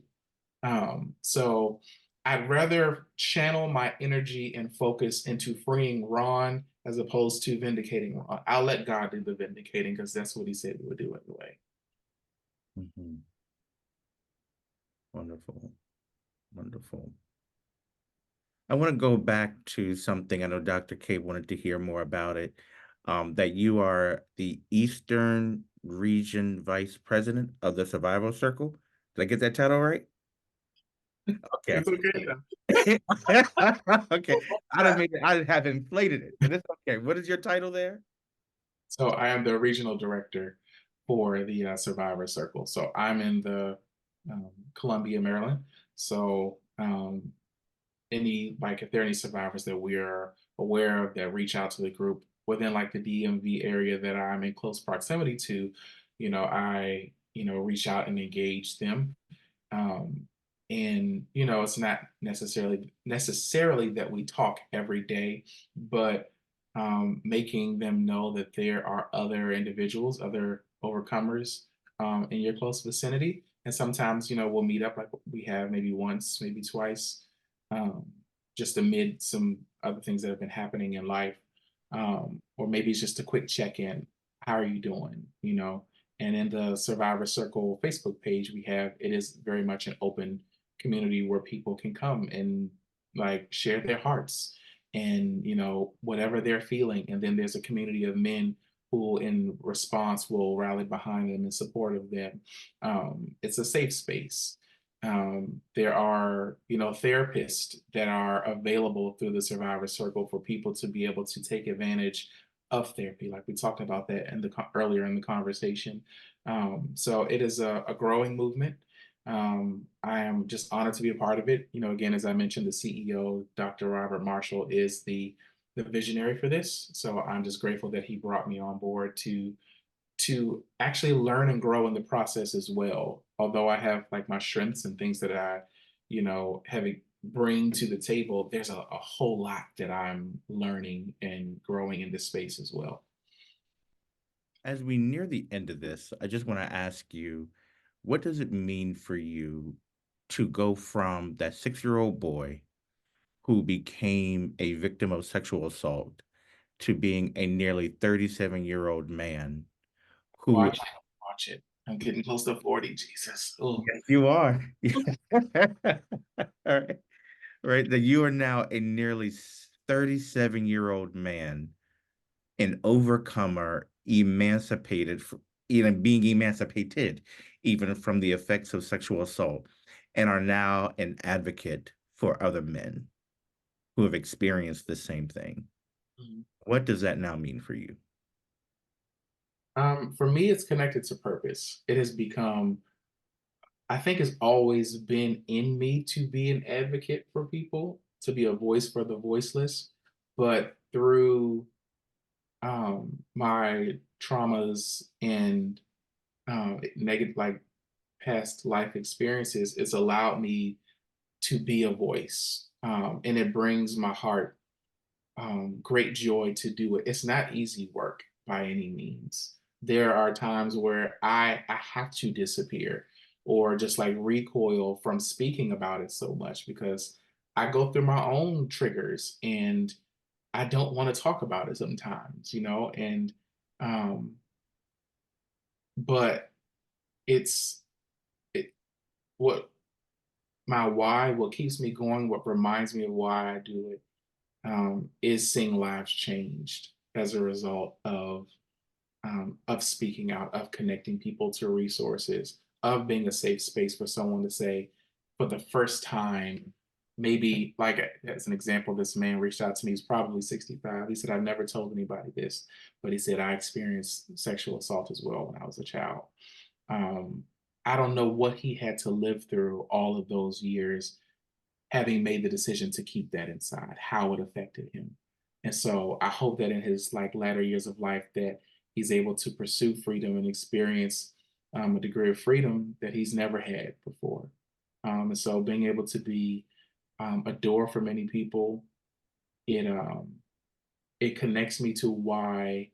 So I'd rather channel my energy and focus into freeing Ron as opposed to vindicating Ron. I'll let God do the vindicating because that's what he said he would do anyway. Mhm. Wonderful. Wonderful. I want to go back to something I know Dr. K wanted to hear more about it. That you are the Eastern Region Vice President of the Survival Circle. Did I get that title right? Okay. It's okay though. Okay. I'd have inflated it, but it's okay. What is your title there? So I am the regional director for the Survivor Circle. So I'm in the Columbia, Maryland. So any like if there are any survivors that we're aware of that reach out to the group within like the DMV area that I'm in close proximity to, I reach out and engage them. Um, and it's not necessarily that we talk every day, but making them know that there are other individuals, other overcomers in your close vicinity. And sometimes, we'll meet up like we have maybe once, maybe twice, um, just amid some other things that have been happening in life. Or maybe it's just a quick check in. How are you doing? And in the Survivor Circle Facebook page we have, it is very much an open community where people can come and like share their hearts and whatever they're feeling. And then there's a community of men who in response will rally behind them in support of them. It's a safe space. There are therapists that are available through the Survivor Circle for people to be able to take advantage of therapy, like we talked about that in earlier in the conversation. So it is a growing movement. I am just honored to be a part of it. Again, as I mentioned, the CEO, Dr. Robert Marshall, is the visionary for this. So I'm just grateful that he brought me on board to actually learn and grow in the process as well. Although I have like my strengths and things that I, have bring to the table, there's a whole lot that I'm learning and growing in this space as well. As we near the end of this, I just want to ask you, what does it mean for you to go from that 6-year-old boy who became a victim of sexual assault to being a nearly 37-year-old man who, Watch it, watch it. I'm getting close to 40. Jesus. Oh, yes, you are. All right. Right. That you are now a nearly 37-year-old man, an overcomer, being emancipated even from the effects of sexual assault, and are now an advocate for other men who have experienced the same thing. mhm. What does that now mean for you? For me, it's connected to purpose. It has become, I think it's always been in me to be an advocate for people, to be a voice for the voiceless. But through my traumas and negative, like past life experiences, it's allowed me to be a voice. And it brings my heart great joy to do it. It's not easy work by any means. There are times where I have to disappear or just like recoil from speaking about it so much because I go through my own triggers and I don't want to talk about it sometimes, and um, but it's it, what my why, what keeps me going, what reminds me of why I do it, is seeing lives changed as a result of speaking out, of connecting people to resources, of being a safe space for someone to say, for the first time, maybe like as an example, this man reached out to me. He's probably 65. He said, "I've never told anybody this," but he said, "I experienced sexual assault as well when I was a child." Um, I don't know what he had to live through all of those years having made the decision to keep that inside, how it affected him. And so I hope that in his like latter years of life that he's able to pursue freedom and experience a degree of freedom that he's never had before. And so being able to be a door for many people, it it connects me to why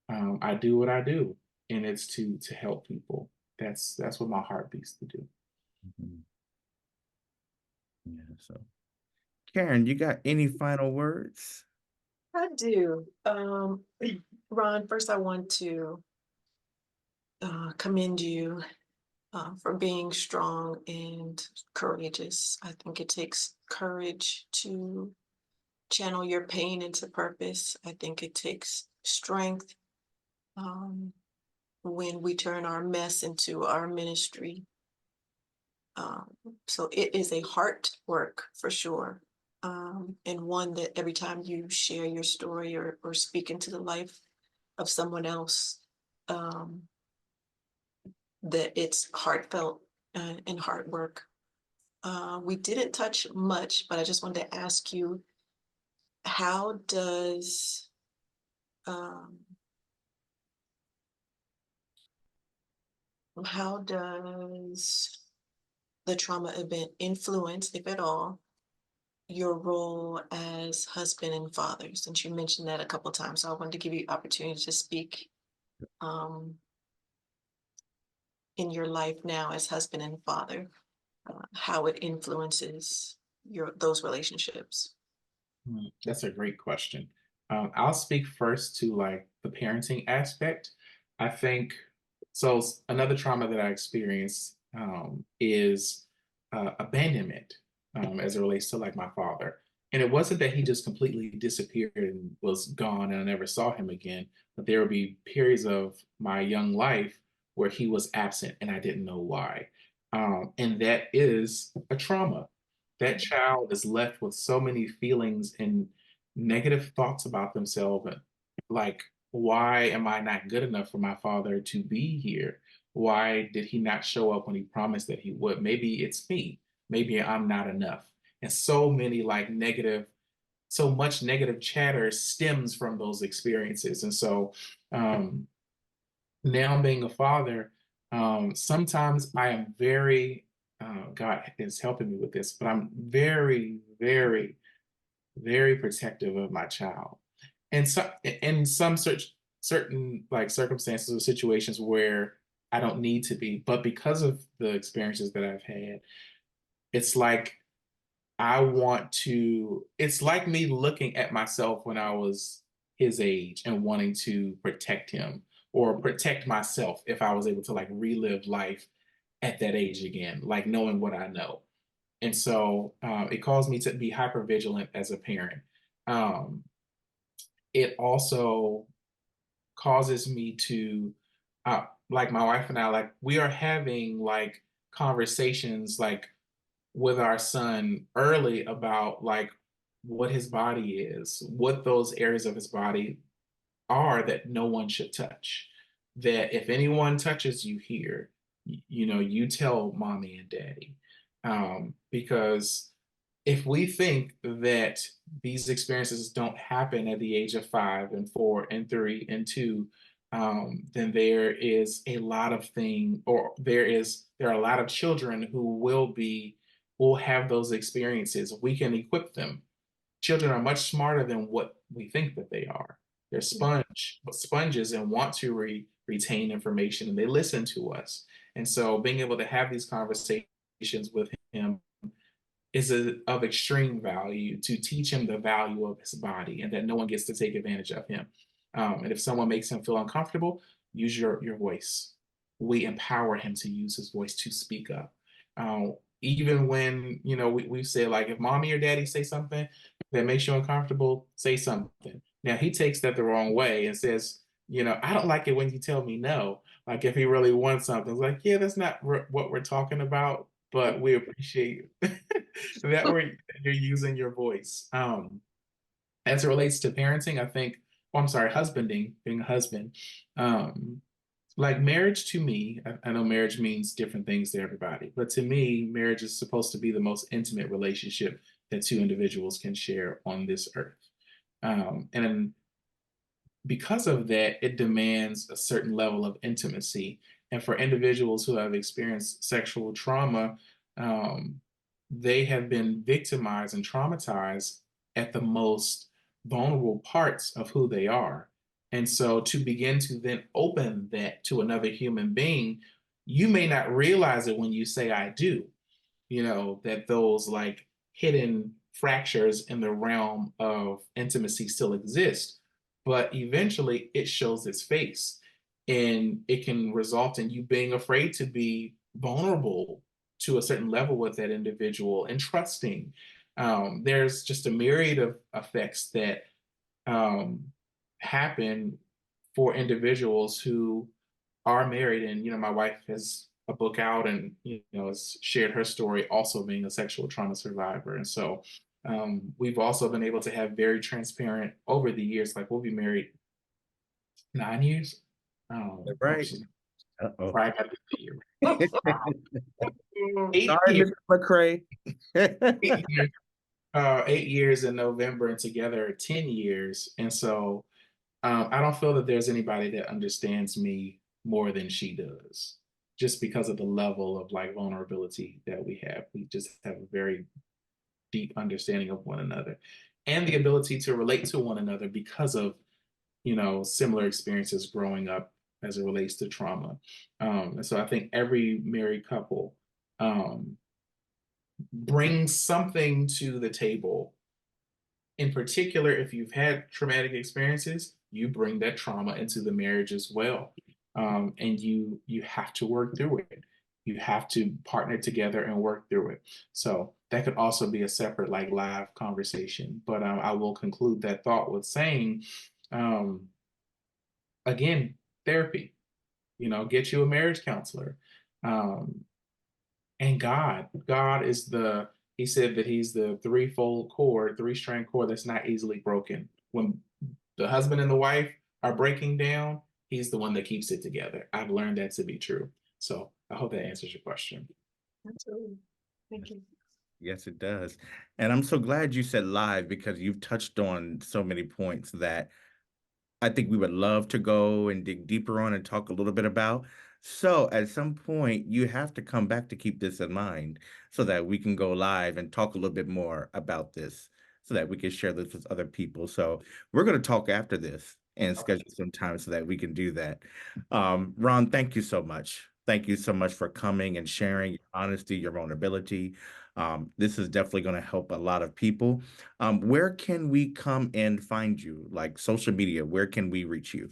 I do what I do, and it's to help people. That's what my heart beats to do. Mhm. Yeah. So, Karen, you got any final words? I do. Ron, first I want to commend you for being strong and courageous. I think it takes courage to channel your pain into purpose. I think it takes strength um, when we turn our mess into our ministry. Um, so it is a heart work for sure. And one that every time you share your story or speak into the life of someone else, um, that it's heartfelt and hard work. We didn't touch much, but I just wanted to ask you, how does um, how does the trauma event influence, if at all, your role as husband and father? Since you mentioned that a couple of times, so I wanted to give you opportunity to speak um, in your life now as husband and father, how it influences those relationships. That's a great question. I'll speak first to like the parenting aspect. I think so. Another trauma that I experienced is abandonment as it relates to like my father. And it wasn't that he just completely disappeared and was gone and I never saw him again, but there would be periods of my young life where he was absent and I didn't know why. And that is a trauma. That child is left with so many feelings and negative thoughts about themselves. Like, why am I not good enough for my father to be here? Why did he not show up when he promised that he would? Maybe it's me. Maybe I'm not enough. And so many like negative, so much negative chatter stems from those experiences. And so now being a father, sometimes I am very, God is helping me with this, but I'm very, very, very protective of my child. And so in some certain like circumstances or situations where I don't need to be, but because of the experiences that I've had, it's like it's like me looking at myself when I was his age and wanting to protect him or protect myself if I was able to like relive life at that age again, like knowing what I know. And so it caused me to be hyper vigilant as a parent. Um, it also causes me to, like my wife and I, like we are having like conversations like with our son early about like what his body is, what those areas of his body are that no one should touch. That if anyone touches you here, you tell mommy and daddy. Because if we think that these experiences don't happen at the age of 5 and 4 and 3 and 2, then there is a lot of there are a lot of children who will have those experiences. We can equip them. Children are much smarter than what we think that they are. They're sponges and want to retain information and they listen to us. And so being able to have these conversations with him is of extreme value to teach him the value of his body and that no one gets to take advantage of him. And if someone makes him feel uncomfortable, use your voice. We empower him to use his voice to speak up. Even when, we say like, if mommy or daddy say something that makes you uncomfortable, say something. Now he takes that the wrong way and says, I don't like it when you tell me no. Like if he really wants something, it's like, yeah, that's not what we're talking about, but we appreciate you're using your voice. As it relates to parenting, I think, oh, I'm sorry, husbanding, being a husband. Like marriage to me, I know marriage means different things to everybody, but to me, marriage is supposed to be the most intimate relationship that two individuals can share on this earth. And because of that, it demands a certain level of intimacy. And for individuals who have experienced sexual trauma, um, they have been victimized and traumatized at the most vulnerable parts of who they are. And so to begin to then open that to another human being, you may not realize it when you say, I do, that those like hidden fractures in the realm of intimacy still exist. But eventually it shows its face and it can result in you being afraid to be vulnerable to a certain level with that individual and trusting. There's just a myriad of effects that um, happen for individuals who are married. And, my wife has a book out and, has shared her story also being a sexual trauma survivor. And so we've also been able to have very transparent over the years, like we'll be married 9 years. Right. Uh-oh. Right at the year. eight Sorry, years, Mr. McCray. 8 years, 8 years in November, and together 10 years. And so I don't feel that there's anybody that understands me more than she does, just because of the level of like vulnerability that we have. We just have a very deep understanding of one another and the ability to relate to one another because of, similar experiences growing up as it relates to trauma. And so I think every married couple um, brings something to the table. In particular, if you've had traumatic experiences, you bring that trauma into the marriage as well. And you have to work through it. You have to partner together and work through it. So that could also be a separate like live conversation. But I will conclude that thought with saying, um, again, therapy. Get you a marriage counselor. Um, and God is he said that he's the threefold cord, three-strand cord that's not easily broken. When the husband and the wife are breaking down, he's the one that keeps it together. I've learned that to be true. So I hope that answers your question. Absolutely. Thank you. Yes, it does. And I'm so glad you said live because you've touched on so many points that I think we would love to go and dig deeper on and talk a little bit about. So at some point, you have to come back to keep this in mind so that we can go live and talk a little bit more about this so that we can share this with other people. So we're going to talk after this and schedule some time so that we can do that. Ron, thank you so much. Thank you so much for coming and sharing your honesty, your vulnerability. This is definitely going to help a lot of people. Where can we come and find you? Like social media, where can we reach you?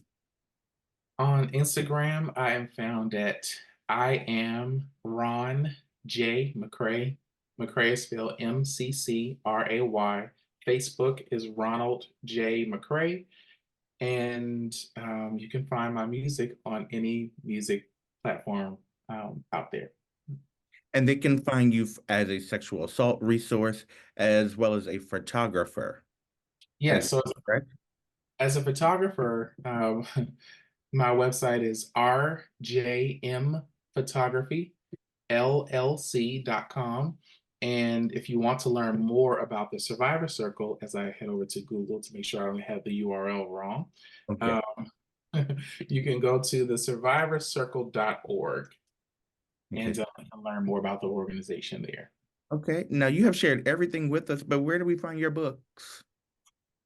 On Instagram, I am found at I am Ron J McCray. McCray is spelled MCCRAY. Facebook is Ronald J McCray. And you can find my music on any music platform out there. And they can find you as a sexual assault resource as well as a photographer. Yeah, Is so that correct? as a photographer, my website is rjmphotographyllc.com. And if you want to learn more about the Survivor Circle, as I head over to Google to make sure I don't have the URL wrong, Okay. um, you can go to the survivorcircle.org Okay. and learn more about the organization there. Okay. Now you have shared everything with us, but where do we find your books?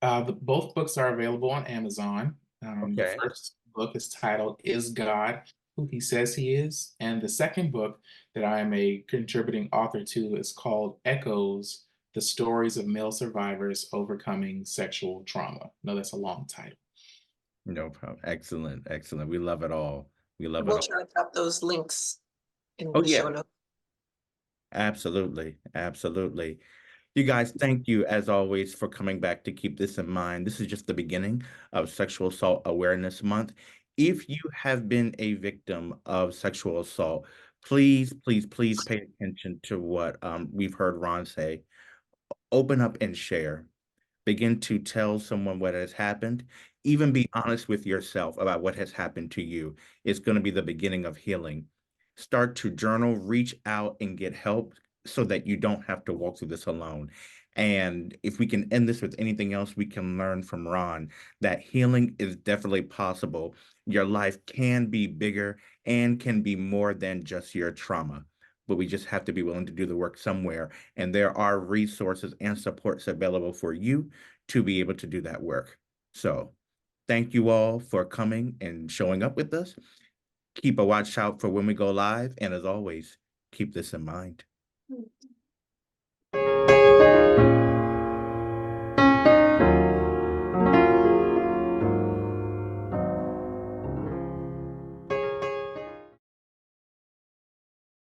Both books are available on Amazon. The Okay. first book is titled Is God Who He Says He Is? And the second book that I am a contributing author to is called Echoes, The Stories of Male Survivors Overcoming Sexual Trauma. No, that's a long title. No problem. Excellent. Excellent. We love it all. We love it We'll all. try to drop those links in Oh, the yeah. show notes. Absolutely. Absolutely. You guys, thank you as always for coming back to keep this in mind. This is just the beginning of Sexual Assault Awareness Month. If you have been a victim of sexual assault, please, please, please pay attention to what we've heard Ron say. Open up and share. Begin to tell someone what has happened. Even be honest with yourself about what has happened to you. It's going to be the beginning of healing. Start to journal, reach out and get help so that you don't have to walk through this alone. And if we can end this with anything else, we can learn from Ron that healing is definitely possible. Your life can be bigger and can be more than just your trauma, but we just have to be willing to do the work somewhere. And there are resources and supports available for you to be able to do that work. So thank you all for coming and showing up with us. Keep a watch out for when we go live. And as always, keep this in mind. Hmm.